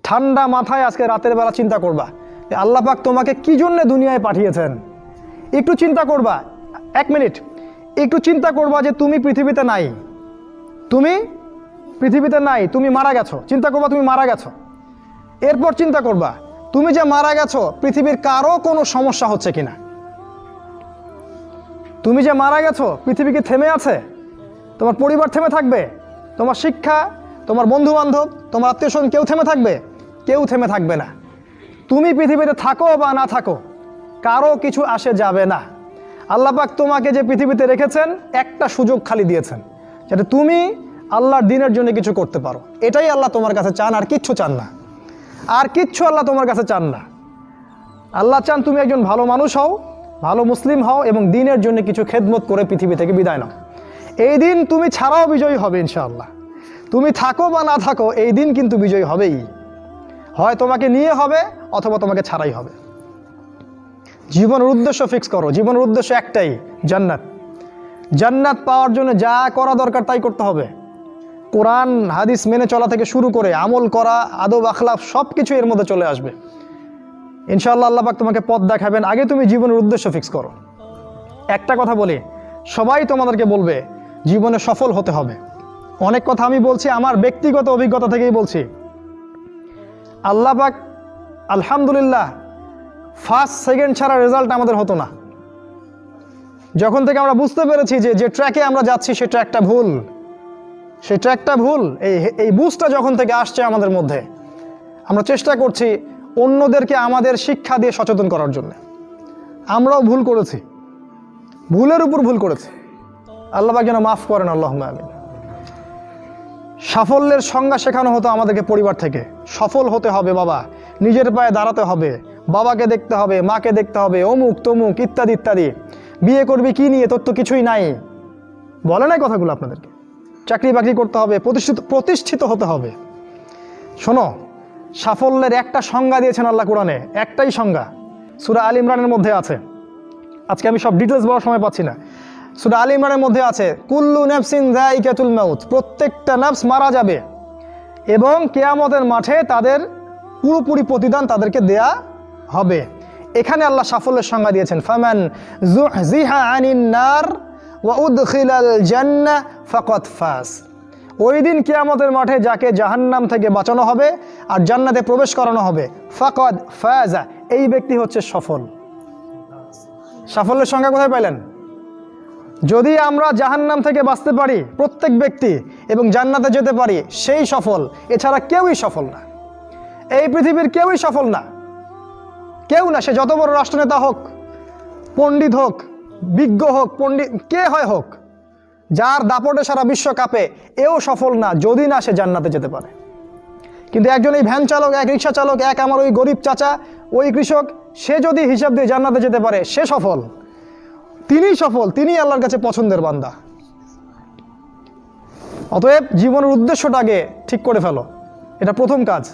ঠান্ডা মাথায় আজকে রাতের বেলা চিন্তা করবা যে আল্লাহ পাক তোমাকে কি জন্য দুনিয়ায় পাঠিয়েছেন। একটু চিন্তা করবা, 1 মিনিট একটু চিন্তা করবা যে তুমি পৃথিবীতে নাই, তুমি পৃথিবীতে নাই, তুমি মারা গেছো। চিন্তা করবা তুমি মারা গেছো। এরপর চিন্তা করবা তুমি যে মারা গেছো পৃথিবীর কারো কোনো সমস্যা হচ্ছে কিনা। তুমি যে মারা গেছো পৃথিবী কি থেমে আছে? তোমার পরিবার থেমে থাকবে? তোমার শিক্ষা, তোমার বন্ধু বান্ধব, তোমার আত্মীয় স্বজন কেউ থেমে থাকবে? কেউ থেমে থাকবে না। তুমি পৃথিবীতে থাকো বা না থাকো কারো কিছু আসে যাবে না। আল্লাহ পাক তোমাকে যে পৃথিবীতে রেখেছেন একটা সুযোগ খালি দিয়েছেন, যাতে তুমি আল্লাহর দ্বীনের জন্য কিছু করতে পারো। এটাই আল্লাহ তোমার কাছে চান, আর কিচ্ছু চান না। আর কিচ্ছু আল্লাহ তোমার কাছে চান না। আল্লাহ চান তুমি একজন ভালো মানুষ হও, ভালো মুসলিম হও এবং দ্বীনের জন্য কিছু খেদমত করে পৃথিবী থেকে বিদায় নাও। এই দিন তুমি ছাড়াও বিজয়ী হবে ইনশাআল্লাহ। তুমি থাকো বা না থাকো এই দিন কিন্তু বিজয়ী হবেই। হয় তোমাকে নিয়ে হবে অথবা তোমাকে ছাড়াই হবে। জীবনের উদ্দেশ্য ফিক্স করো। জীবনের উদ্দেশ্য একটাই, জান্নাত। জান্নাত পাওয়ার জন্য যা করা দরকার তাই করতে হবে। কোরআন হাদিস মেনে চলা থেকে শুরু করে আমল করা, আদব আখলাক সব কিছু এর মধ্যে চলে আসবে ইনশাআল্লাহ। আল্লাহ পাক তোমাকে পথ দেখাবেন। আগে তুমি জীবনের উদ্দেশ্য ফিক্স করো। একটা কথা বলি, সবাই তোমাদেরকে বলবে জীবনে সফল হতে হবে। অনেক কথা আমি বলছি আমার ব্যক্তিগত অভিজ্ঞতা থেকেই বলছি। আল্লাহ পাক আলহামদুলিল্লাহ ফার্স্ট সেকেন্ড ছাড়া রেজাল্ট আমাদের হতো না। যখন থেকে আমরা বুঝতে পেরেছি যে ট্র্যাকে আমরা যাচ্ছি সে ট্র্যাকটা ভুল, সেই ট্র্যাকটা ভুল, এই বুঝটা যখন থেকে আসছে আমাদের মধ্যে, আমরা চেষ্টা করছি অন্যদেরকে আমাদের শিক্ষা দিয়ে সচেতন করার জন্য। আমরাও ভুল করেছি, ভুলের উপর ভুল করেছি। আল্লাহ পাক যেন মাফ করেন, আল্লাহুম্মা আমিন। সাফল্যের সংজ্ঞা শেখানো হতো আমাদেরকে পরিবার থেকে। সফল হতে হবে বাবা, নিজের পায়ে দাঁড়াতে হবে, বাবাকে দেখতে হবে, মাকে দেখতে হবে, অমুক তমুক ইত্যাদি ইত্যাদি। বিয়ে করবি কি নিয়ে, তোর তো কিছুই নাই, বলে নাই কথাগুলো আপনাদেরকে। চাকরি বাকরি করতে হবে, প্রতিষ্ঠিত হতে হবে। শোনো, সাফল্যের একটা সংজ্ঞা দিয়েছেন আল্লাহ কোরআনে, একটাই সংজ্ঞা, সূরা আল ইমরানের মধ্যে আছে। আজকে আমি সব ডিটেলস বলার সময় পাচ্ছি না। সূরা আল ইমরানের মধ্যে আছে, কুল্লু নাফসিন যায়িকাতুল মাউত, প্রত্যেকটা নফস মারা যাবে এবং কিয়ামতের মাঠে তাদের পুরোপুরি প্রতিদান তাদেরকে দেয়া হবে। এখানে আল্লাহ সাফল্যের সংজ্ঞা দিয়েছেন, ফামান যুহজিহা আনিন নার ওয়া উদখিলাল জান্নাহ ফাকাদ ফাজ। ওই দিন কিয়ামতের মাঠে যাকে জাহান্নাম থেকে বাঁচানো হবে আর জান্নাতে প্রবেশ করানো হবে, ফাকাদ ফাজা, এই ব্যক্তি হচ্ছে সফল। সাফল্যের সংজ্ঞা কোথায় পাইলেন? যদি আমরা জাহান্নাম থেকে বাঁচতে পারি প্রত্যেক ব্যক্তি এবং জান্নাতে যেতে পারি, সেই সফল। এছাড়া কেউই সফল না, এই পৃথিবীর কেউই সফল না, কেউ না। সে যত বড় রাষ্ট্রনেতা হোক, পণ্ডিত হোক, বিজ্ঞ হোক, পণ্ডিত কে হয় হোক, যার দাপটে সারা বিশ্ব কাঁপে, এও সফল না যদি না সে জান্নাতে যেতে পারে। কিন্তু একজন এই ভ্যান চালক, এক রিক্সা চালক, এক আমার ওই গরিব চাচা, ওই কৃষক, সে যদি হিসাব দিয়ে জান্নাতে যেতে পারে, সে সফল। তিনিই সফল, তিনিই আল্লাহর কাছে পছন্দের বান্দা। অতএব জীবনের উদ্দেশ্যটাকে ঠিক করে ফেলো, এটা প্রথম কাজ।